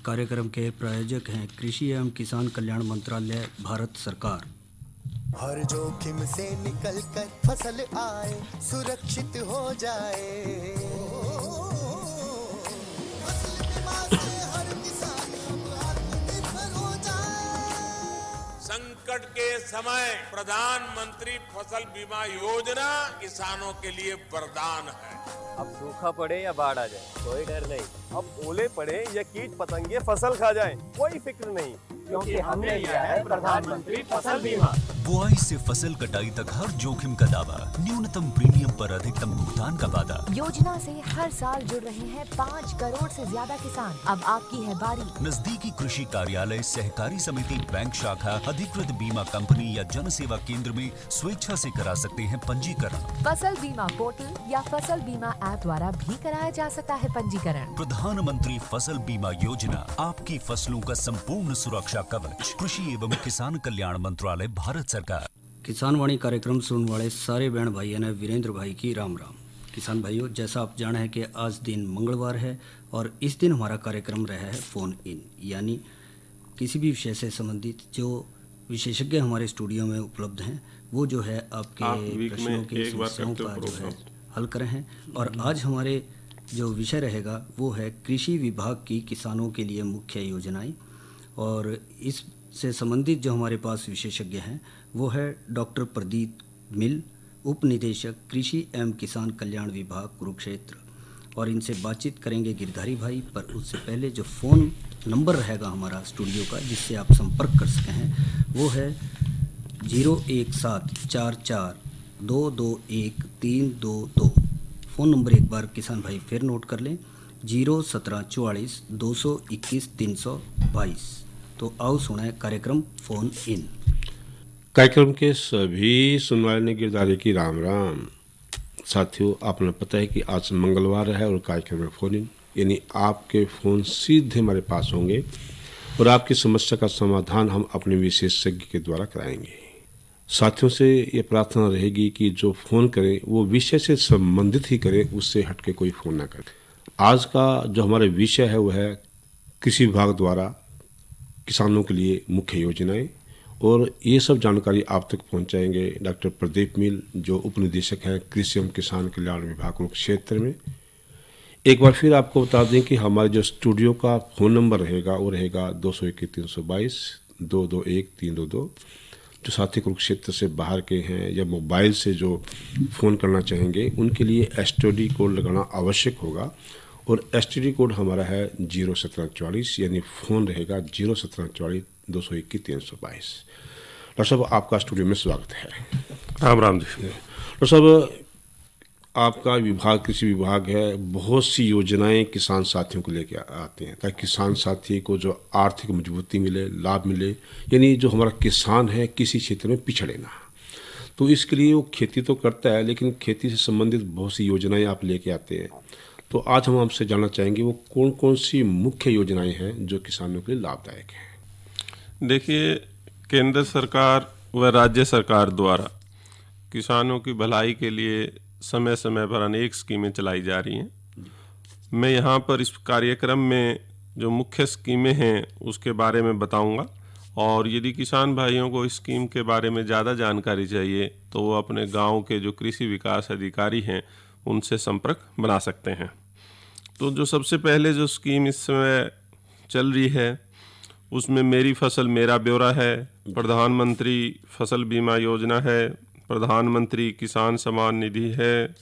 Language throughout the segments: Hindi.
कार्यक्रम के प्रायोजक हैं कृषि एवं किसान कल्याण मंत्रालय, भारत सरकार। हर जोखिम से निकल कर फसल आए, सुरक्षित हो जाए। फसल बीमा से हर किसान अब आत्मनिर्भर हो जाए। संकट के समय प्रधानमंत्री फसल बीमा योजना किसानों के लिए वरदान है। अब सूखा पड़े या बाढ़ आ जाए, कोई डर नहीं। अब ओले पड़े या कीट पतंगे फसल खा जाए, कोई फिक्र नहीं, क्योंकि हमने लिया है प्रधानमंत्री फसल बीमा। बुआई से फसल कटाई तक हर जोखिम का दावा, न्यूनतम प्रीमियम पर अधिकतम भुगतान का वादा। योजना से हर साल जुड़ रहे हैं 5 करोड़ से ज्यादा किसान। अब आपकी है बारी। नजदीकी कृषि कार्यालय, सहकारी समिति, बैंक शाखा, अधिकृत बीमा कंपनी या जन सेवा केंद्र में स्वेच्छा से करा सकते हैं पंजीकरण। फसल बीमा पोर्टल या फसल बीमा ऐप द्वारा भी कराया जा सकता है पंजीकरण। प्रधानमंत्री फसल बीमा योजना, आपकी फसलों का संपूर्ण सुरक्षा कवच। कृषि एवं किसान कल्याण मंत्रालय, भारत सरकार। किसान वाणी कार्यक्रम सुनने वाले सारे बहन भाइयों ने वीरेंद्र भाई की राम राम। किसान भाइयों, जैसा आप जाने हैं कि आज दिन मंगलवार है और इस दिन हमारा कार्यक्रम रहा है फ़ोन इन, यानी किसी भी विषय से संबंधित जो विशेषज्ञ हमारे स्टूडियो में उपलब्ध हैं वो जो है आपके प्रश्नों की समस्याओं का जो है हल करें हैं। और आज हमारे जो विषय रहेगा वो है कृषि विभाग की किसानों के लिए मुख्य योजनाएं। और इससे संबंधित जो हमारे पास विशेषज्ञ हैं वो है डॉक्टर प्रदीप मिल, उप निदेशक कृषि एवं किसान कल्याण विभाग, कुरुक्षेत्र। और इनसे बातचीत करेंगे गिरधारी भाई। पर उससे पहले जो फ़ोन नंबर रहेगा हमारा स्टूडियो का जिससे आप संपर्क कर सकें हैं वो है 01744221322। फ़ोन नंबर एक बार किसान भाई फिर नोट कर लें, 01744221322। तो आओ सुनाए कार्यक्रम फ़ोन इन। कार्यक्रम के सभी सुनने वाले गिरधारी की राम राम। साथियों, आपने पता है कि आज मंगलवार है और कार्यक्रम में फ़ोन इन, यानी आपके फ़ोन सीधे हमारे पास होंगे और आपकी समस्या का समाधान हम अपने विशेषज्ञ के द्वारा कराएंगे। साथियों से ये प्रार्थना रहेगी कि जो फ़ोन करें वो विषय से संबंधित ही करें, उससे हटके कोई फ़ोन ना करें। आज का जो हमारा विषय है वो है कृषि विभाग द्वारा किसानों के लिए मुख्य योजनाएं, और ये सब जानकारी आप तक पहुंचाएंगे डॉक्टर प्रदीप मिल, जो उप निदेशक हैं कृषि एवं किसान कल्याण विभाग कुरुक्षेत्र में। एक बार फिर आपको बता दें कि हमारे जो स्टूडियो का फ़ोन नंबर रहेगा वो रहेगा 221-322-221-322। जो साथी कुरुक्षेत्र से बाहर के हैं या मोबाइल से जो फ़ोन करना चाहेंगे उनके लिए STD कोड लगाना आवश्यक होगा, और STD कोड हमारा है 01744, यानी फ़ोन रहेगा 01744-221-322। डॉक्टर साहब, आपका स्टूडियो में स्वागत है। राम राम जी। डॉक्टर साहब, आपका विभाग कृषि विभाग है, बहुत सी योजनाएं किसान साथियों को लेकर आते हैं ताकि किसान साथी को जो आर्थिक मजबूती मिले, लाभ मिले, यानी जो हमारा किसान है किसी क्षेत्र में पिछड़े ना। तो इसके लिए वो खेती तो करता है, लेकिन खेती से संबंधित बहुत सी योजनाएं आप लेके आते हैं। तो आज हम आपसे जानना चाहेंगे वो कौन कौन सी मुख्य योजनाएं हैं जो किसानों के लिए लाभदायक हैं। देखिए, केंद्र सरकार व राज्य सरकार द्वारा किसानों की भलाई के लिए समय समय पर अनेक स्कीमें चलाई जा रही हैं। मैं यहाँ पर इस कार्यक्रम में जो मुख्य स्कीमें हैं उसके बारे में बताऊंगा, और यदि किसान भाइयों को इस स्कीम के बारे में ज़्यादा जानकारी चाहिए तो वो अपने गांव के जो कृषि विकास अधिकारी हैं उनसे संपर्क बना सकते हैं। तो जो सबसे पहले जो स्कीम इस समय चल रही है उसमें मेरी फसल मेरा ब्यौरा है, प्रधानमंत्री फसल बीमा योजना है, प्रधानमंत्री किसान सम्मान निधि है,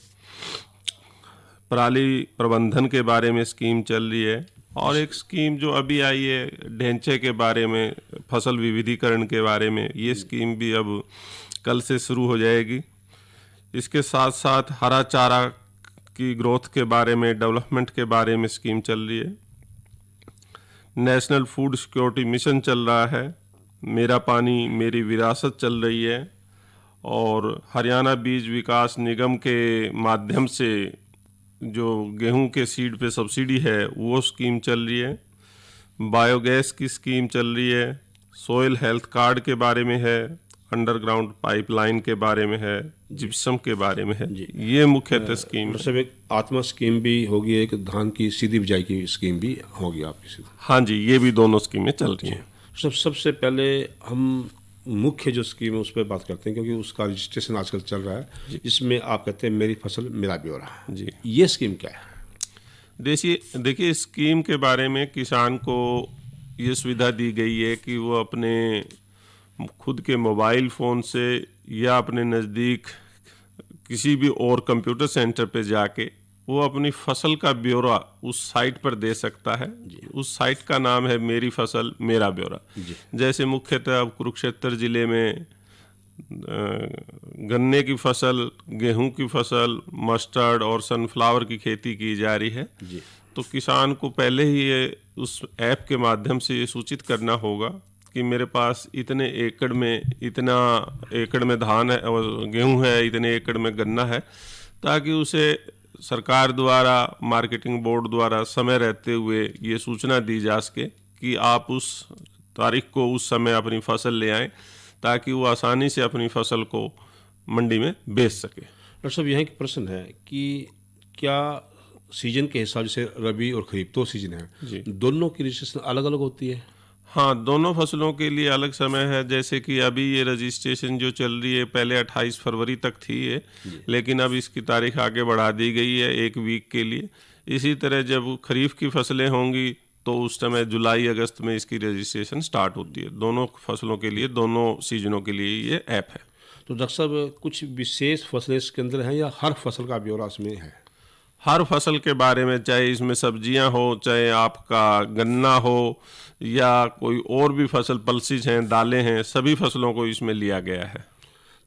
पराली प्रबंधन के बारे में स्कीम चल रही है, और एक स्कीम जो अभी आई है ढेंचे के बारे में, फसल विविधीकरण के बारे में, ये स्कीम भी अब कल से शुरू हो जाएगी। इसके साथ साथ हरा चारा की ग्रोथ के बारे में, डेवलपमेंट के बारे में स्कीम चल रही है। नेशनल फूड सिक्योरिटी मिशन चल रहा है, मेरा पानी मेरी विरासत चल रही है, और हरियाणा बीज विकास निगम के माध्यम से जो गेहूं के सीड पे सब्सिडी है वो स्कीम चल रही है। बायोगैस की स्कीम चल रही है, सोयल हेल्थ कार्ड के बारे में है, अंडरग्राउंड पाइपलाइन के बारे में है, जिप्सम के बारे में है। ये मुख्यतः स्कीम है। सब एक आत्मा स्कीम भी होगी, एक धान की सीधी बिजाई की स्कीम भी होगी आपकी सीधी। हाँ जी, ये भी दोनों स्कीमें चल रही हैं। सबसे पहले हम मुख्य जो स्कीम है उस पर बात करते हैं, क्योंकि उसका रजिस्ट्रेशन आजकल चल रहा है, जिसमें आप कहते हैं मेरी फसल मेरा ब्यौरा। जी, ये स्कीम क्या है? देखिए स्कीम के बारे में किसान को ये सुविधा दी गई है कि वो अपने खुद के मोबाइल फ़ोन से या अपने नज़दीक किसी भी और कंप्यूटर सेंटर पे जाके वो अपनी फसल का ब्यौरा उस साइट पर दे सकता है। उस साइट का नाम है मेरी फसल मेरा ब्यौरा। जैसे मुख्यतः अब कुरुक्षेत्र ज़िले में गन्ने की फसल, गेहूं की फसल, मस्टर्ड और सनफ्लावर की खेती की जा रही है। तो किसान को पहले ही ये उस ऐप के माध्यम से ये सूचित करना होगा कि मेरे पास इतने एकड़ में धान है और गेहूं है, इतने एकड़ में गन्ना है, ताकि उसे सरकार द्वारा, मार्केटिंग बोर्ड द्वारा समय रहते हुए ये सूचना दी जा सके कि आप उस तारीख को उस समय अपनी फसल ले आएं, ताकि वो आसानी से अपनी फसल को मंडी में बेच सके। डॉक्टर साहब, यहाँ एक प्रश्न है कि क्या सीजन के हिसाब से रबी और खरीफ दो सीजन है, दोनों की रजिस्ट्रेशन अलग अलग होती है? हाँ, दोनों फसलों के लिए अलग समय है। जैसे कि अभी ये रजिस्ट्रेशन जो चल रही है, पहले 28 फरवरी तक थी ये, लेकिन अब इसकी तारीख आगे बढ़ा दी गई है 1 वीक के लिए। इसी तरह जब खरीफ की फसलें होंगी तो उस समय जुलाई अगस्त में इसकी रजिस्ट्रेशन स्टार्ट होती है। दोनों फसलों के लिए, दोनों सीजनों के लिए ये ऐप है। तो डॉक्टर साहब, कुछ विशेष फसलें इसके अंदर हैं या हर फसल का ब्यौरा इसमें है? हर फसल के बारे में, चाहे इसमें सब्जियां हो, चाहे आपका गन्ना हो या कोई और भी फसल, पल्सेस हैं, दालें हैं, सभी फसलों को इसमें लिया गया है।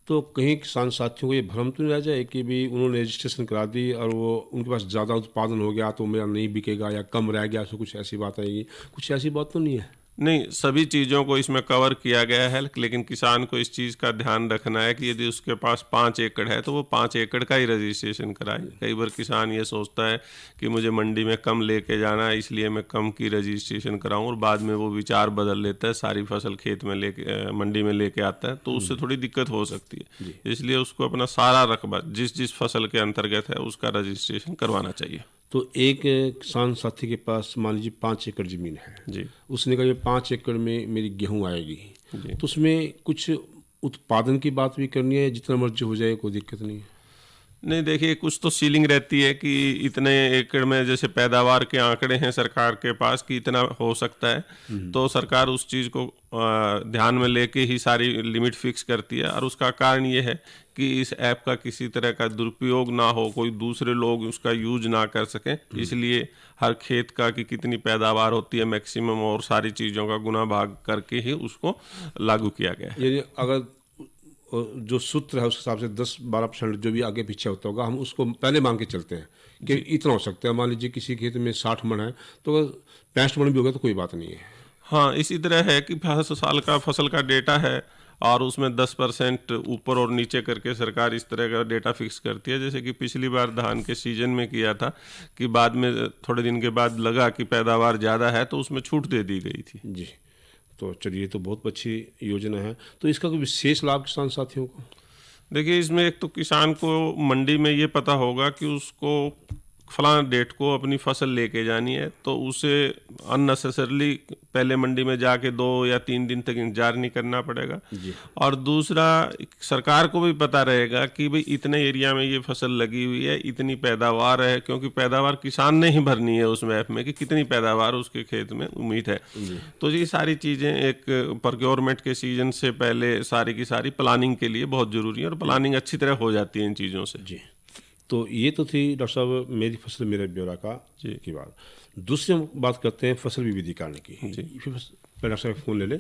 तो कहीं किसान साथियों को ये भ्रम तो नहीं रह जाए कि भी उन्होंने रजिस्ट्रेशन करा दी और वो उनके पास ज़्यादा उत्पादन हो गया तो मेरा नहीं बिकेगा या कम रह गया, तो कुछ ऐसी बात आएगी? कुछ ऐसी बात तो नहीं है? नहीं, सभी चीज़ों को इसमें कवर किया गया है, लेकिन किसान को इस चीज़ का ध्यान रखना है कि यदि उसके पास 5 एकड़ है तो वो 5 एकड़ का ही रजिस्ट्रेशन कराए। कई बार किसान ये सोचता है कि मुझे मंडी में कम लेके जाना है, इसलिए मैं कम की रजिस्ट्रेशन कराऊं, और बाद में वो विचार बदल लेता है, सारी फसल खेत में लेके मंडी में लेके आता है, तो उससे थोड़ी दिक्कत हो सकती है। इसलिए उसको अपना सारा रकबा जिस फसल के अंतर्गत है उसका रजिस्ट्रेशन करवाना चाहिए। तो एक किसान साथी के पास मान लीजिए 5 एकड़ ज़मीन है जी, उसने कहा ये 5 एकड़ में मेरी गेहूं आएगी, तो उसमें कुछ उत्पादन की बात भी करनी है, जितना मर्जी हो जाए कोई दिक्कत नहीं है? नहीं, देखिए कुछ तो सीलिंग रहती है कि इतने एकड़ में, जैसे पैदावार के आंकड़े हैं सरकार के पास कि इतना हो सकता है, तो सरकार उस चीज़ को ध्यान में लेके ही सारी लिमिट फिक्स करती है। और उसका कारण ये है कि इस ऐप का किसी तरह का दुरुपयोग ना हो, कोई दूसरे लोग उसका यूज ना कर सकें, इसलिए हर खेत का कि कितनी पैदावार होती है मैक्सिमम और सारी चीज़ों का गुना भाग करके ही उसको लागू किया गया है। यानी अगर जो सूत्र है उस हिसाब से 10-12% जो भी आगे पीछे होता होगा, हम उसको पहले मान के चलते हैं कि इतना हो सकता है। मान लीजिए किसी खेत में 60 मन है तो 65 मन भी होगा तो कोई बात नहीं है। हाँ, इसी तरह है कि 5 साल का फसल का डेटा है और उसमें 10% ऊपर और नीचे करके सरकार इस तरह का डेटा फिक्स करती है। जैसे कि पिछली बार धान के सीजन में किया था कि बाद में थोड़े दिन के बाद लगा कि पैदावार ज़्यादा है तो उसमें छूट दे दी गई थी। जी, तो चलिए, तो बहुत अच्छी योजना है। तो इसका कोई विशेष लाभ किसान साथियों को? देखिए, इसमें एक तो किसान को मंडी में ये पता होगा कि उसको फलां डेट को अपनी फसल लेके जानी है, तो उसे अननेसेसरली पहले मंडी में जाके 2 या 3 दिन तक इंतजार नहीं करना पड़ेगा। और दूसरा, सरकार को भी पता रहेगा कि भाई इतने एरिया में ये फसल लगी हुई है, इतनी पैदावार है, क्योंकि पैदावार किसान ने ही भरनी है उस मैप में कि कितनी पैदावार उसके खेत में उम्मीद है। तो ये सारी चीज़ें एक प्रोक्योरमेंट के सीजन से पहले सारी की सारी प्लानिंग के लिए बहुत ज़रूरी है, और प्लानिंग अच्छी तरह हो जाती है इन चीज़ों से। जी, तो ये तो थी डॉक्टर साहब मेरी फसल मेरे ब्यौरा का की बात। दूसरी हम बात करते हैं फसल विविधीकरण की। जी, डॉक्टर साहब फोन ले ले।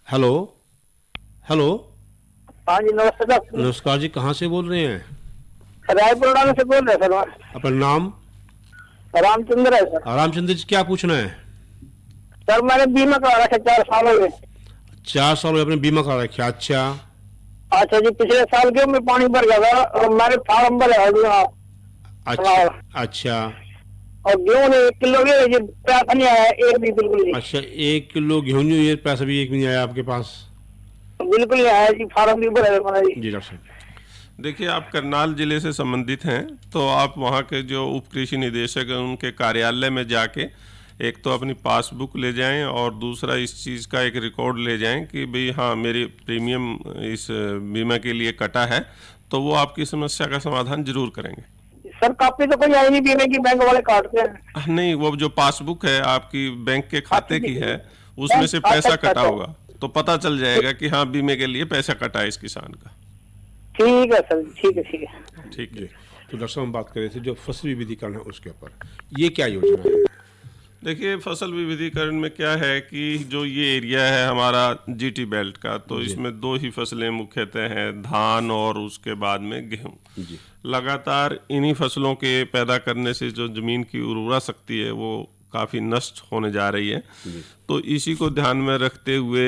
Hello hello. हाँ जी, नमस्ते सर। नमस्कार जी, कहाँ से बोल रहे हैं? रायपुर से बोल रहे हैं सर। अपना नाम? रामचंद्र है सर। रामचंद्र जी, क्या पूछना है? सर मैंने बीमा करा रखा 4 साल में। 4 साल में आपने बीमा करा रखा? अच्छा जी, पिछले साल के में पानी भर गया था और मैंने फार्म भरा है। अच्छा। और गेहूं ने 1 किलो के पैसा नहीं आया, एक भी बिल्कुल नहीं। अच्छा, 1 किलो गेहूं नहीं, पैसा भी एक भी नहीं आया आपके पास? बिल्कुल यहाँ है जी, फार्म भी भरा है हमारा जी। जी डॉक्टर साहब। देखिए, आप करनाल जिले से संबंधित हैं तो आप वहाँ के जो उप कृषि निदेशक हैं उनके कार्यालय में जाके एक तो अपनी पासबुक ले जाएं और दूसरा इस चीज़ का एक रिकॉर्ड ले जाएं कि भाई हाँ मेरी प्रीमियम इस बीमा के लिए कटा है, तो वो आपकी समस्या का समाधान जरूर करेंगे। सर कापी तो कोई आई नहीं बीमे की, बैंक वाले काटते हैं। नहीं, वो जो पासबुक है आपकी बैंक के खाते की है, उसमें से पैसा अच्छा, कटा होगा तो पता चल जाएगा कि हाँ बीमे के लिए पैसा कटा है इस किसान का। ठीक है सर, ठीक है, ठीक है। ठीक है। तो डॉक्टर साहब हम बात कर रहे थे जो फसल विविधीकरण है उसके ऊपर, ये क्या योजना है? देखिए, फसल विविधीकरण में क्या है कि जो ये एरिया है हमारा जीटी बेल्ट का, तो इसमें 2 ही फसलें मुख्यतः हैं, धान और उसके बाद में गेहूं। लगातार इन्हीं फसलों के पैदा करने से जो जमीन की उर्वरा शक्ति है वो काफ़ी नष्ट होने जा रही है। तो इसी को ध्यान में रखते हुए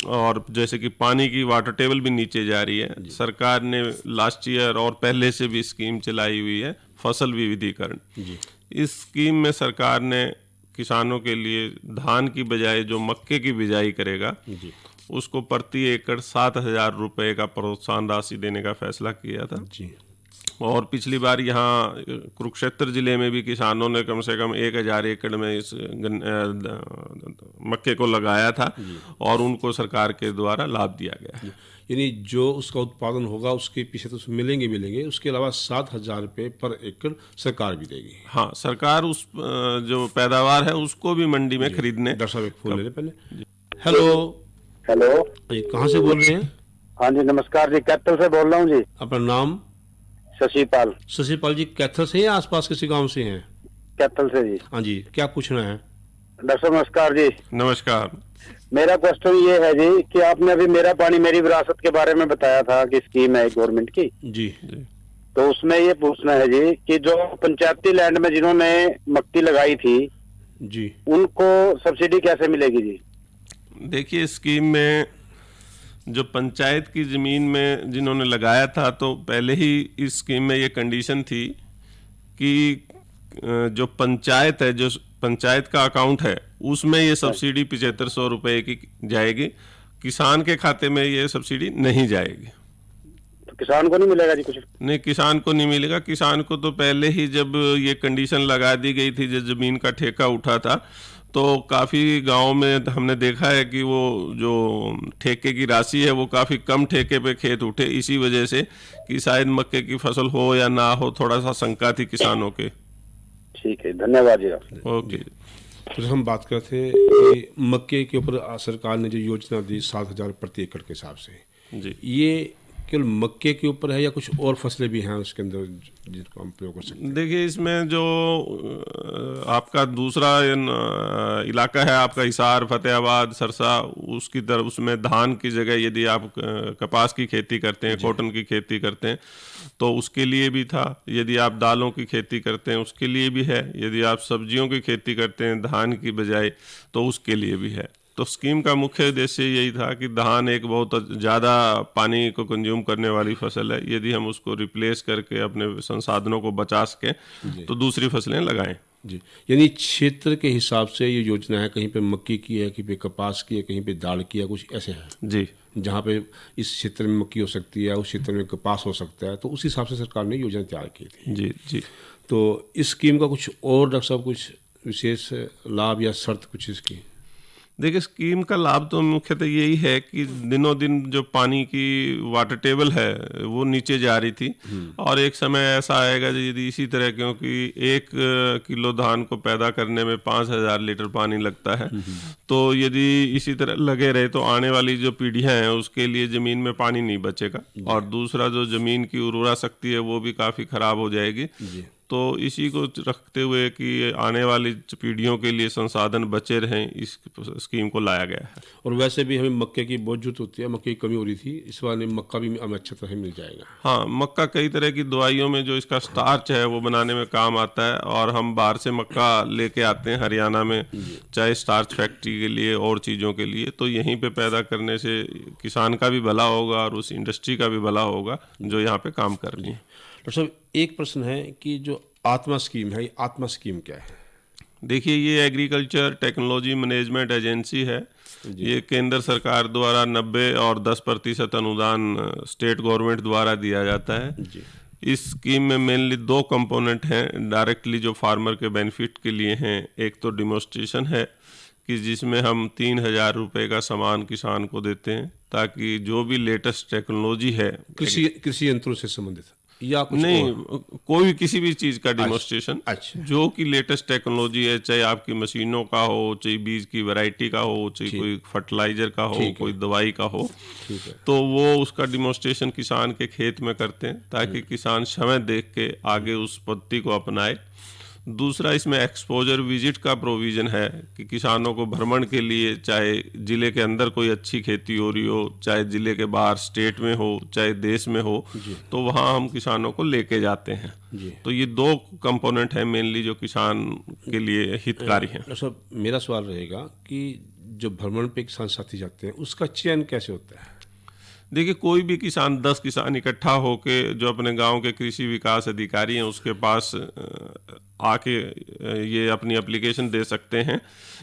और जैसे कि पानी की वाटर टेबल भी नीचे जा रही है, सरकार ने लास्ट ईयर और पहले से भी स्कीम चलाई हुई है फसल विविधीकरण। इस स्कीम में सरकार ने किसानों के लिए धान की बजाय जो मक्के की बिजाई करेगा उसको प्रति एकड़ 7,000 रुपये का प्रोत्साहन राशि देने का फैसला किया था। और पिछली बार यहाँ कुरुक्षेत्र जिले में भी किसानों ने कम से कम 1,000 एकड़ में इस मक्के को लगाया था और उनको सरकार के द्वारा लाभ दिया गया है। यानी जो उसका उत्पादन होगा उसके पीछे तो मिलेंगे, उसके अलावा 7,000 रुपये पर एकड़ सरकार भी देगी। हाँ, सरकार उस जो पैदावार है उसको भी मंडी में खरीदने। डॉक्टर साहब एक फोन ले लें पहले। हेलो हेलो, ये कहाँ से बोल रहे हैं? हाँ जी नमस्कार जी, कैथल से बोल रहा हूँ जी। अपना नाम? शशिपाल। शशिपाल जी कैथल से या आसपास किसी गांव से हैं? कैथल से जी। हाँ जी, क्या पूछना है? डॉक्टर साहब नमस्कार जी। नमस्कार। मेरा क्वेश्चन ये है जी कि आपने अभी मेरा पानी मेरी विरासत के बारे में बताया था कि स्कीम है गवर्नमेंट की जी। तो उसमें ये पूछना है जी कि जो पंचायती लैंड में जिन्होंने मक्की लगाई थी जी, उनको सब्सिडी कैसे मिलेगी जी? देखिए, स्कीम में जो पंचायत की ज़मीन में जिन्होंने लगाया था तो पहले ही इस स्कीम में ये कंडीशन थी कि जो पंचायत है, जो पंचायत का अकाउंट है उसमें ये सब्सिडी 7500 रुपये की जाएगी, किसान के खाते में ये सब्सिडी नहीं जाएगी। तो किसान को नहीं मिलेगा जी कुछ? नहीं, किसान को नहीं मिलेगा। किसान को तो पहले ही जब ये कंडीशन लगा दी गई थी, जब जमीन का ठेका उठा था तो काफ़ी गाँव में हमने देखा है कि वो जो ठेके की राशि है वो काफ़ी कम ठेके पे खेत उठे, इसी वजह से कि शायद मक्के की फसल हो या ना हो, थोड़ा सा शंका थी किसानों के। ठीक है, धन्यवाद जी। ओके। फिर हम बात करते थे कि मक्के के ऊपर सरकार ने जो योजना दी 7,000 प्रति एकड़ के हिसाब से, जी, ये केवल मक्के के ऊपर है या कुछ और फसलें भी हैं उसके अंदर जिनको हम प्रयोग कर सकते हैं? देखिए, इसमें जो आपका दूसरा इलाका है आपका हिसार, फतेहाबाद, सरसा, उसकी तरफ उसमें धान की जगह यदि आप कपास की खेती करते हैं, कॉटन की खेती करते हैं तो उसके लिए भी था। यदि आप दालों की खेती करते हैं उसके लिए भी है। यदि आप सब्जियों की खेती करते हैं धान की बजाय तो उसके लिए भी है। तो स्कीम का मुख्य उद्देश्य यही था कि धान एक बहुत ज़्यादा पानी को कंज्यूम करने वाली फसल है, यदि हम उसको रिप्लेस करके अपने संसाधनों को बचा सकें तो दूसरी फसलें लगाएं। जी, यानी क्षेत्र के हिसाब से ये योजना है, कहीं पे मक्की की है, कहीं पे कपास की है, कहीं पे दाल की है, कुछ ऐसे है जी, जहाँ पे इस क्षेत्र में मक्की हो सकती है, उस क्षेत्र में कपास हो सकता है, तो उस हिसाब से सरकार ने योजना तैयार की थी। जी जी। तो इस स्कीम का कुछ और डॉक्टर साहब कुछ विशेष लाभ या शर्त कुछ इसकी? देखिए, स्कीम का लाभ तो मुख्यतः यही है कि दिनों दिन जो पानी की वाटर टेबल है वो नीचे जा रही थी और एक समय ऐसा आएगा यदि इसी तरह, क्योंकि 1 किलो धान को पैदा करने में 5,000 लीटर पानी लगता है, तो यदि इसी तरह लगे रहे तो आने वाली जो पीढ़ियां हैं उसके लिए ज़मीन में पानी नहीं बचेगा और दूसरा जो ज़मीन की उर्वरा शक्ति है वो भी काफ़ी ख़राब हो जाएगी। तो इसी को रखते हुए कि आने वाली पीढ़ियों के लिए संसाधन बचे रहें, इस स्कीम को लाया गया है। और वैसे भी हमें मक्के की बहुत जरूरत होती है, मक्के की कमी हो रही थी, इस बार मक्का भी हमें अच्छा तरह मिल जाएगा। हाँ, मक्का कई तरह की दवाइयों में जो इसका स्टार्च है वो बनाने में काम आता है और हम बाहर से मक्का लेके आते हैं हरियाणा में, चाहे स्टार्च फैक्ट्री के लिए और चीज़ों के लिए, तो यहीं पे पैदा करने से किसान का भी भला होगा और उस इंडस्ट्री का भी भला होगा जो यहाँ पे काम कर रही है। डॉक्टर साहब, एक प्रश्न है कि जो आत्मा स्कीम है, ये आत्मा स्कीम क्या है? देखिए, ये एग्रीकल्चर टेक्नोलॉजी मैनेजमेंट एजेंसी है ये केंद्र सरकार द्वारा 90 और 10% अनुदान स्टेट गवर्नमेंट द्वारा दिया जाता है। इस स्कीम में मेनली 2 कंपोनेंट हैं डायरेक्टली जो फार्मर के बेनिफिट के लिए हैं। एक तो डिमोन्स्ट्रेशन है कि जिसमें हम 3,000 रुपये का सामान किसान को देते हैं ताकि जो भी लेटेस्ट टेक्नोलॉजी है कृषि यंत्रों से संबंधित या कुछ नहीं और? कोई किसी भी चीज का डिमोन्स्ट्रेशन अच्छा। जो कि लेटेस्ट टेक्नोलॉजी है, चाहे आपकी मशीनों का हो, चाहे बीज की वैरायटी का हो, चाहे कोई फर्टिलाइजर का हो, कोई दवाई का हो, तो वो उसका डिमोन्स्ट्रेशन किसान के खेत में करते हैं ताकि किसान समय देख के आगे उस पद्धति को अपनाए। दूसरा इसमें एक्सपोजर विजिट का प्रोविजन है कि किसानों को भ्रमण के लिए, चाहे जिले के अंदर कोई अच्छी खेती हो रही हो, चाहे जिले के बाहर स्टेट में हो, चाहे देश में हो, तो वहाँ हम किसानों को लेके जाते हैं। तो ये 2 कंपोनेंट है मेनली जो किसान के लिए हितकारी हैं। सब मेरा सवाल रहेगा कि जो भ्रमण पे किसान साथी जाते हैं उसका चयन कैसे होता है? देखिए, कोई भी किसान 10 किसान इकट्ठा होके जो अपने गांव के कृषि विकास अधिकारी हैं उसके पास आके ये अपनी एप्लीकेशन दे सकते हैं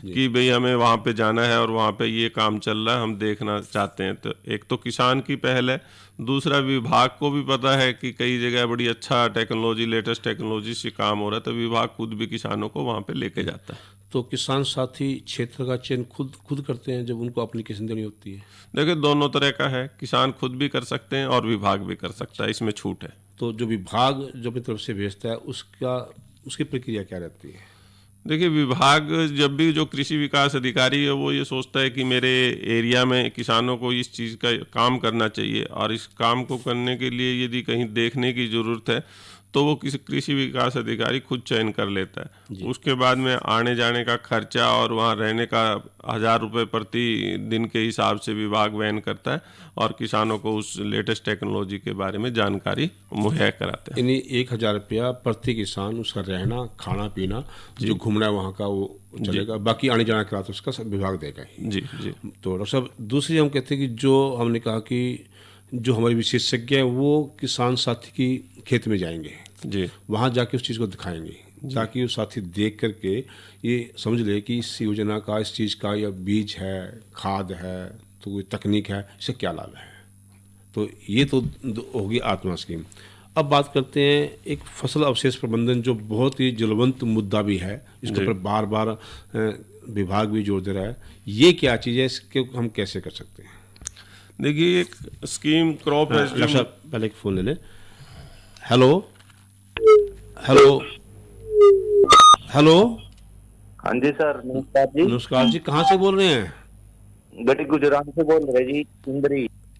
कि भाई हमें वहाँ पे जाना है और वहाँ पे ये काम चल रहा है, हम देखना चाहते हैं। तो एक तो किसान की पहल है, दूसरा विभाग को भी पता है कि कई जगह बड़ी अच्छा टेक्नोलॉजी, लेटेस्ट टेक्नोलॉजी से काम हो रहा है, तो विभाग खुद भी किसानों को वहाँ पे लेके जाता है। तो किसान साथी क्षेत्र का चयन खुद करते हैं जब उनको एप्लीकेशन देनी होती है? देखिए, दोनों तरह का है, किसान खुद भी कर सकते हैं और विभाग भी कर सकता है, इसमें छूट है। तो जो विभाग जो अपनी तरफ से भेजता है उसकी प्रक्रिया क्या रहती है? देखिए, विभाग जब भी जो कृषि विकास अधिकारी है वो ये सोचता है कि मेरे एरिया में किसानों को इस चीज़ का काम करना चाहिए और इस काम को करने के लिए यदि कहीं देखने की ज़रूरत है तो वो किसी कृषि विकास अधिकारी खुद चयन कर लेता है। उसके बाद में आने जाने का खर्चा और वहाँ रहने का 1,000 रुपये प्रति दिन के हिसाब से विभाग वहन करता है और किसानों को उस लेटेस्ट टेक्नोलॉजी के बारे में जानकारी मुहैया कराते हैं। यानी 1,000 रुपया प्रति किसान, उसका रहना, खाना पीना, जो घूमना है वहाँ का वो चलेगा, बाकी आने जाने का तो उसका सब विभाग देगा ही। जी जी। तो डॉक्टर साहब, दूसरी हम कहते हैं कि जो हमने कहा कि जो हमारे विशेषज्ञ हैं वो किसान साथी की खेत में जाएंगे जी, वहाँ जाके उस चीज़ को दिखाएंगे ताकि वो साथी देख करके ये समझ ले कि इस योजना का, इस चीज़ का, या बीज है, खाद है, तो कोई तकनीक है, इससे क्या लाभ है। तो ये तो होगी आत्मा स्कीम। अब बात करते हैं एक फसल अवशेष प्रबंधन, जो बहुत ही जलवंत मुद्दा भी है, इसके ऊपर बार बार विभाग भी जोर दे रहा है। ये क्या चीज़ है, इसके हम कैसे कर सकते हैं? देखिए, एक स्कीम क्रॉप पहले एक फ़ोन ले लें। Hello hello hello. हाँ जी सर, नमस्कार जी। नमस्कार जी, कहाँ से बोल रहे हैं? गढ़ी गुजरात से बोल रहे जी।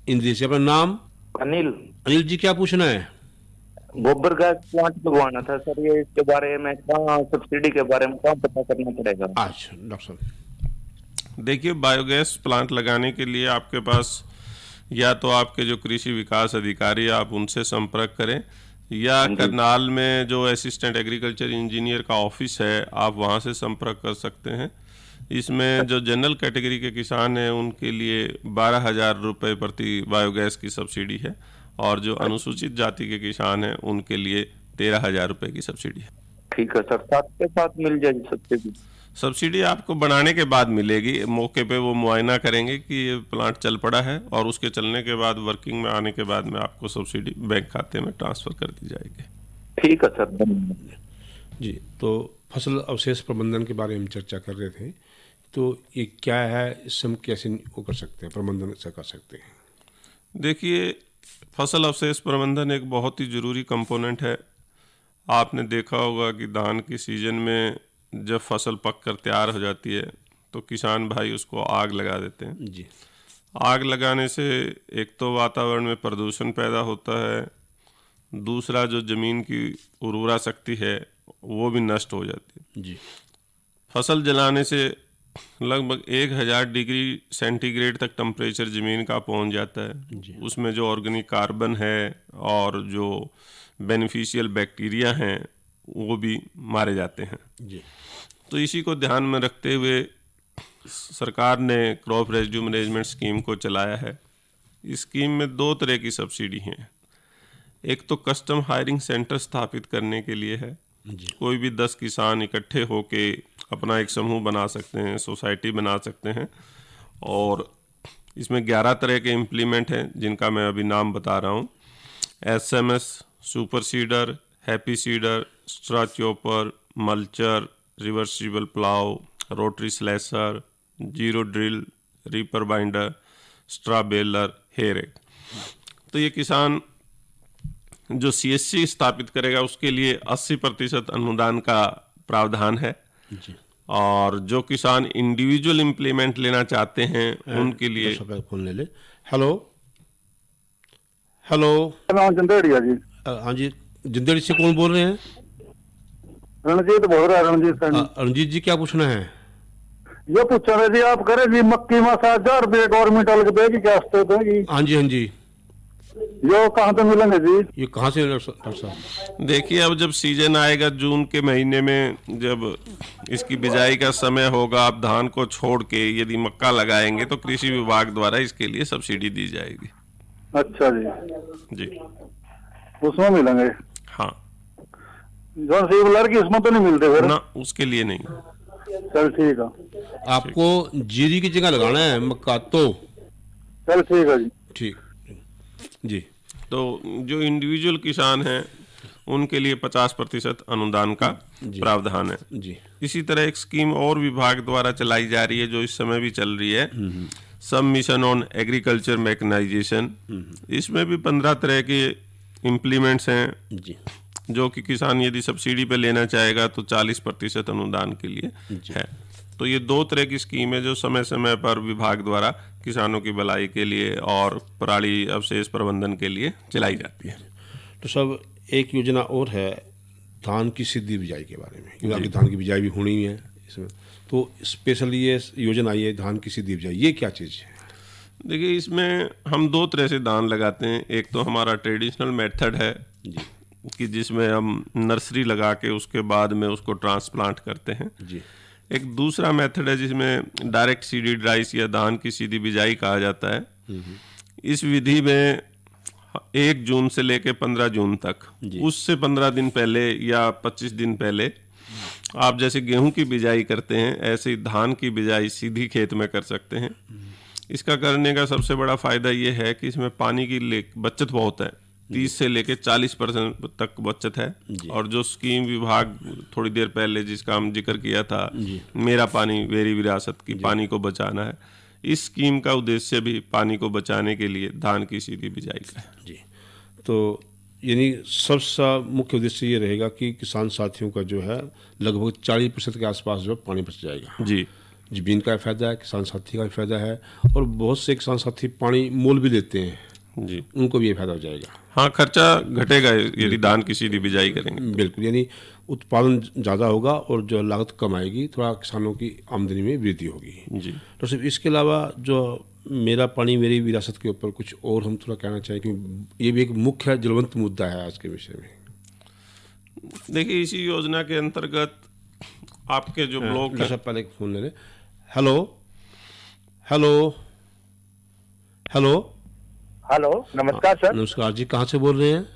इंद्री से। अपना नाम? अनिल। अनिल जी, क्या पूछना है? गोबर गैस प्लांट लगवाना था सर, ये इसके बारे में कहाँ, सब्सिडी के बारे में कहाँ पता करना पड़ेगा? अच्छा डॉक्टर साहब, देखिए, बायोगैस प्लांट लगाने के लिए आपके पास या तो आपके जो कृषि विकास अधिकारी, आप उनसे संपर्क करें, या करनाल में जो असिस्टेंट एग्रीकल्चर इंजीनियर का ऑफिस है आप वहाँ से संपर्क कर सकते हैं। इसमें जो जनरल कैटेगरी के किसान हैं उनके लिए 12,000 रुपये प्रति बायोगैस की सब्सिडी है और जो अनुसूचित जाति के किसान हैं उनके लिए 13,000 रुपये की सब्सिडी है। ठीक है सर, साथ के साथ मिल जाएगी सब्सिडी? सब्सिडी आपको बनाने के बाद मिलेगी, मौके पे वो मुआयना करेंगे कि ये प्लांट चल पड़ा है और उसके चलने के बाद, वर्किंग में आने के बाद में आपको सब्सिडी बैंक खाते में ट्रांसफर कर दी जाएगी। ठीक है सर, धन्यवाद जी। तो फसल अवशेष प्रबंधन के बारे में हम चर्चा कर रहे थे, तो ये क्या है, इससे हम कैसे वो कर सकते हैं, प्रबंधन से कर सकते हैं? देखिए, फसल अवशेष प्रबंधन एक बहुत ही ज़रूरी कंपोनेंट है। आपने देखा होगा कि धान की सीजन में जब फसल पक कर तैयार हो जाती है तो किसान भाई उसको आग लगा देते हैं जी। आग लगाने से एक तो वातावरण में प्रदूषण पैदा होता है, दूसरा जो ज़मीन की उर्वरा शक्ति है वो भी नष्ट हो जाती है जी। फसल जलाने से लगभग 1000 डिग्री सेंटीग्रेड तक टेम्परेचर ज़मीन का पहुंच जाता है। उसमें जो ऑर्गेनिक कार्बन है और जो बेनिफिशियल बैक्टीरिया हैं वो भी मारे जाते हैं जी। तो इसी को ध्यान में रखते हुए सरकार ने क्रॉप रेजिड्यू मैनेजमेंट स्कीम को चलाया है। इस स्कीम में 2 तरह की सब्सिडी हैं। एक तो कस्टम हायरिंग सेंटर स्थापित करने के लिए है, कोई भी 10 किसान इकट्ठे होके अपना एक समूह बना सकते हैं, सोसाइटी बना सकते हैं और इसमें 11 तरह के इम्प्लीमेंट हैं जिनका मैं अभी नाम बता रहा हूँ। SMS, super seeder, happy seeder, straw chopper, mulcher, reversible plough, rotary slasher, zero drill, reaper binder, straw baler, हेरेक। तो ये किसान जो CSC स्थापित करेगा उसके लिए 80% अनुदान का प्रावधान है जी। और जो किसान इंडिविजुअल इम्प्लीमेंट लेना चाहते हैं उनके लिए फोन ले ले। हेलो हेलो चंदेड़िया जी। हाँ जी, जिंदड़ी से कौन बोल रहे हैं? रणजीत बोल रहा है, रणजीत सैनी। रणजीत जी, क्या पूछना है? ये पूछ रहे जी, आप करे जी मक्की में 7,000 रुपये गवर्नमेंट अलग देगी, क्या देगी? हाँ जी, हाँ जी। यो कहाँ पे मिलेंगे जी? ये कहाँ से डॉक्टर साहब? देखिए, अब जब सीजन आएगा जून के महीने में, जब इसकी बिजाई का समय होगा, आप धान को छोड़ के यदि मक्का लगाएंगे तो कृषि विभाग द्वारा इसके लिए सब्सिडी दी जाएगी। अच्छा जी जी, उसमें मिलेंगे? हाँ। जो सीवलर की उसमें तो नहीं मिलते फिर? ना, उसके लिए नहीं। चल ठीक है। आपको जीरी की जगह लगाना है मक्का तो? चल ठीक है जी। ठीक जी। तो जो इंडिविजुअल किसान हैं उनके लिए 50% अनुदान का प्रावधान है जी। इसी तरह एक स्कीम और विभाग द्वारा चलाई जा रही है जो इस समय भी चल रही है, सब मिशन ऑन एग्रीकल्चर मैकेनाइजेशन। इसमें भी 15 तरह के इम्प्लीमेंट्स हैं जी, जो कि किसान यदि सब्सिडी पे लेना चाहेगा तो 40% अनुदान के लिए है। तो ये 2 तरह की स्कीम है जो समय समय पर विभाग द्वारा किसानों की भलाई के लिए और पराली अवशेष प्रबंधन के लिए चलाई जाती है। तो सब एक योजना और है धान की सीधी बिजाई के बारे में, क्योंकि आगे धान की बिजाई भी होनी है इसमें, तो स्पेशली ये योजना आई है धान की सीधी बिजाई। ये क्या चीज़ है? देखिए, इसमें हम 2 तरह से धान लगाते हैं। एक तो हमारा ट्रेडिशनल मेथड है कि जिसमें हम नर्सरी लगा के उसके बाद में उसको ट्रांसप्लांट करते हैं जी। एक दूसरा मेथड है जिसमें डायरेक्ट सीडेड राइस या धान की सीधी बिजाई कहा जाता है। इस विधि में 1 जून से लेकर 15 जून तक, उससे 15 दिन पहले या 25 दिन पहले आप जैसे गेहूं की बिजाई करते हैं ऐसे ही धान की बिजाई सीधी खेत में कर सकते हैं। इसका करने का सबसे बड़ा फायदा ये है कि इसमें पानी की बचत बहुत है, 30 से लेकर 40% तक बचत है। और जो स्कीम विभाग थोड़ी देर पहले जिसका हम जिक्र किया था, मेरा पानी मेरी विरासत की, पानी को बचाना है, इस स्कीम का उद्देश्य भी पानी को बचाने के लिए धान की सीधी बिजाई का है। जी, तो यानी सबसे मुख्य उद्देश्य ये रहेगा कि किसान साथियों का जो है लगभग 40% के आसपास जो पानी बच जाएगा। जी, जमीन का फायदा है, किसान साथी का भी फायदा है, और बहुत से किसान साथी पानी मोल भी लेते हैं जी, उनको भी ये फायदा हो जाएगा। हाँ, खर्चा घटेगा यदि धान की सीधी बिजाई करेंगे। बिल्कुल, यानी उत्पादन ज़्यादा होगा और जो लागत कम आएगी, थोड़ा किसानों की आमदनी में वृद्धि होगी। जी, तो सिर्फ इसके अलावा जो मेरा पानी मेरी विरासत के ऊपर कुछ और हम थोड़ा कहना चाहें कि ये भी एक मुख्य जलवंत मुद्दा है आज के विषय में। देखिए, इसी योजना के अंतर्गत आपके जो ब्लॉक है, पहले फोन ले ले। हेलो हेलो हेलो हेलो, नमस्कार सर। नमस्कार जी, कहाँ से बोल रहे हैं?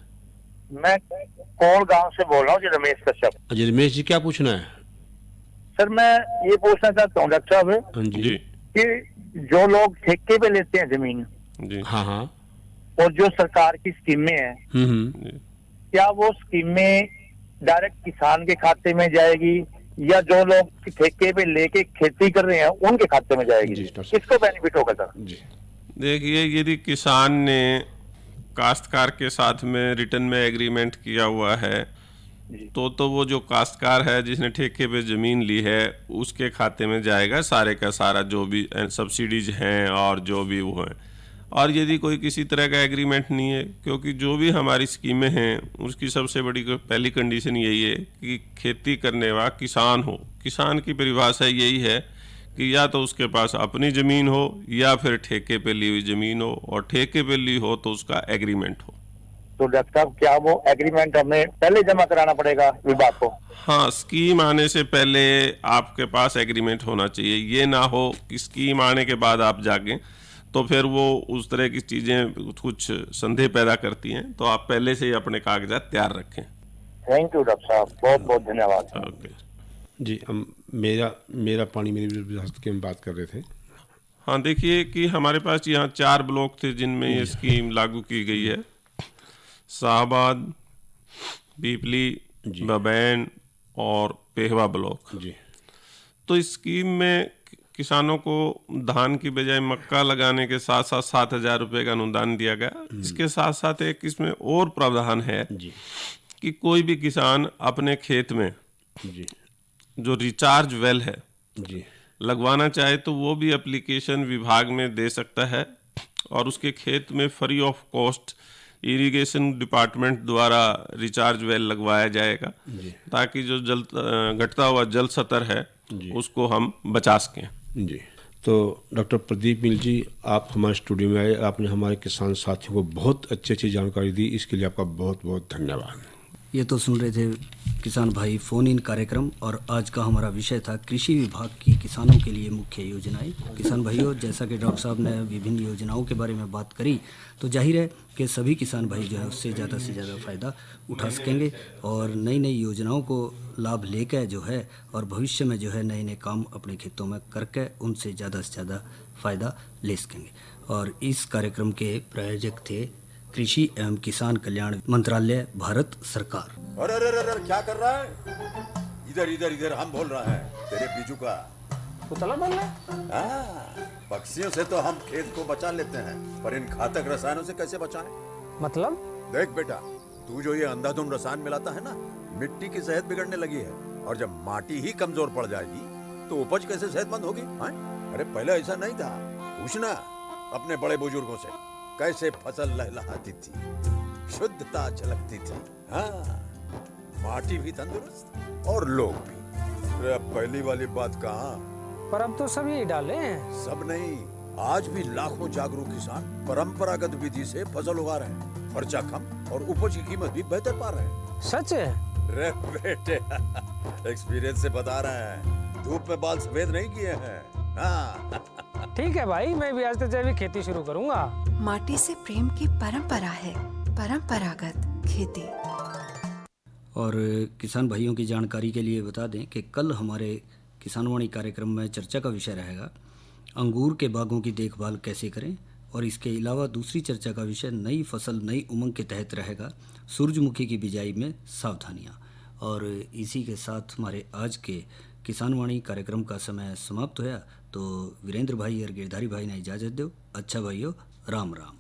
मैं कोल गांव से बोल रहा हूँ जी, रमेश कश्यप। अजय रमेश जी, क्या पूछना है? सर मैं ये पूछना चाहता हूँ डॉक्टर साहब हाँ जी। कि जो लोग ठेके पे लेते हैं जमीन, जी, हाँ हाँ, और जो सरकार की स्कीमें हैं, क्या वो स्कीमें डायरेक्ट किसान के खाते में जाएगी या जो लोग ठेके पे लेके खेती कर रहे हैं उनके खाते में जाएगी? जी, किसको बेनिफिट होगा सर? जी, देखिए, यदि किसान ने काश्तकार के साथ में रिटर्न में एग्रीमेंट किया हुआ है तो वो जो काश्तकार है जिसने ठेके पे ज़मीन ली है उसके खाते में जाएगा सारे का सारा जो भी सब्सिडीज हैं और जो भी वो हैं। और यदि कोई किसी तरह का एग्रीमेंट नहीं है, क्योंकि जो भी हमारी स्कीमें हैं उसकी सबसे बड़ी पहली कंडीशन यही है कि खेती करने वाला किसान हो। किसान की परिभाषा यही है कि या तो उसके पास अपनी ज़मीन हो या फिर ठेके पे ली हुई ज़मीन हो, और ठेके पे ली हो तो उसका एग्रीमेंट हो। तो डॉक्टर साहब, क्या वो एग्रीमेंट हमें पहले जमा कराना पड़ेगा विभाग को? हाँ, स्कीम आने से पहले आपके पास एग्रीमेंट होना चाहिए। ये ना हो कि स्कीम आने के बाद आप जागें, तो फिर वो उस तरह की चीज़ें कुछ संदेह पैदा करती हैं। तो आप पहले से ही अपने कागजात तैयार रखें। थैंक यू डॉक्टर साहब, बहुत बहुत धन्यवाद। ओके जी, हम मेरा पानी मेरी विरासत की हम बात कर रहे थे। हाँ, देखिए कि हमारे पास यहाँ 4 ब्लॉक थे जिनमें ये स्कीम लागू की गई है। शाहबाद, पीपली, बबैन और पेहवा ब्लॉक। जी। तो इस स्कीम में किसानों को धान की बजाय मक्का लगाने के साथ साथ 7,000 रुपये का अनुदान दिया गया। इसके साथ साथ एक इसमें और प्रावधान है कि कोई भी किसान अपने खेत में जो रिचार्ज वेल है लगवाना चाहे तो वो भी एप्लीकेशन विभाग में दे सकता है और उसके खेत में free of cost irrigation department द्वारा रिचार्ज वेल लगवाया जाएगा ताकि जो घटता हुआ जल स्तर है उसको हम बचा सकें। जी। तो डॉक्टर प्रदीप मिल जी, आप हमारे स्टूडियो में आए, आपने हमारे किसान साथियों को बहुत अच्छी जानकारी दी, इसके लिए आपका बहुत बहुत धन्यवाद। ये तो सुन रहे थे किसान भाई फोन इन कार्यक्रम, और आज का हमारा विषय था कृषि विभाग की किसानों के लिए मुख्य योजनाएं। किसान भाइयों, जैसा कि डॉक्टर साहब ने विभिन्न योजनाओं के बारे में बात करी, तो जाहिर है कि सभी किसान भाई जो है उससे ज़्यादा से ज़्यादा फ़ायदा उठा सकेंगे और नई नई योजनाओं को लाभ लेकर जो है और भविष्य में जो है नए नए काम अपने खेतों में करके उनसे ज़्यादा से ज़्यादा फ़ायदा ले सकेंगे। और इस कार्यक्रम के प्रायोजक थे कृषि एवं किसान कल्याण मंत्रालय, भारत सरकार। अरे अरे अरे क्या कर रहा है? इधर इधर इधर हम बोल रहा है तेरे बीजू का पुतला बोल रहा है? पक्षियों से तो हम खेत को बचा लेते हैं, पर इन घातक रसायनों से कैसे बचाएं? मतलब? देख बेटा, तू जो ये अंधाधुंध रसायन मिलाता है ना, मिट्टी की सेहत बिगड़ने लगी है और जब माटी ही कमजोर पड़ जाएगी तो उपज कैसे सेहतमंद होगी? अरे पहले ऐसा नहीं था, पूछना अपने बड़े बुजुर्गों से कैसे फसल लहलहाती थी, शुद्धता झलकती थी। हाँ, माटी भी तंदुरुस्त और लोग भी। अरे अब पहली वाली बात कहाँ? पर अब तो सब यही डाले हैं। सब नहीं, आज भी लाखों जागरूक किसान परंपरागत विधि से फसल उगा रहे हैं, खर्चा कम और उपज की कीमत भी बेहतर पा रहे हैं। सच है? रे बेटे, एक्सपीरियंस से बता रहे हैं, धूप में बाल सफेद नहीं किए हैं। हाँ। ठीक है भाई, मैं भी आज से जैविक खेती शुरू करूंगा। माटी से प्रेम की परंपरा है, परंपरागत खेती। और किसान भाइयों की जानकारी के लिए बता दें कि कल हमारे किसानवाणी कार्यक्रम में चर्चा का विषय रहेगा अंगूर के बागों की देखभाल कैसे करें, और इसके अलावा दूसरी चर्चा का विषय नई फसल नई उमंग के तहत रहेगा सूरजमुखी की बिजाई में सावधानियां। और इसी के साथ हमारे आज के किसानवाणी कार्यक्रम का समय समाप्त होया, तो वीरेंद्र भाई और गिरधारी भाई ने इजाज़त दो। अच्छा भाइयों, राम राम।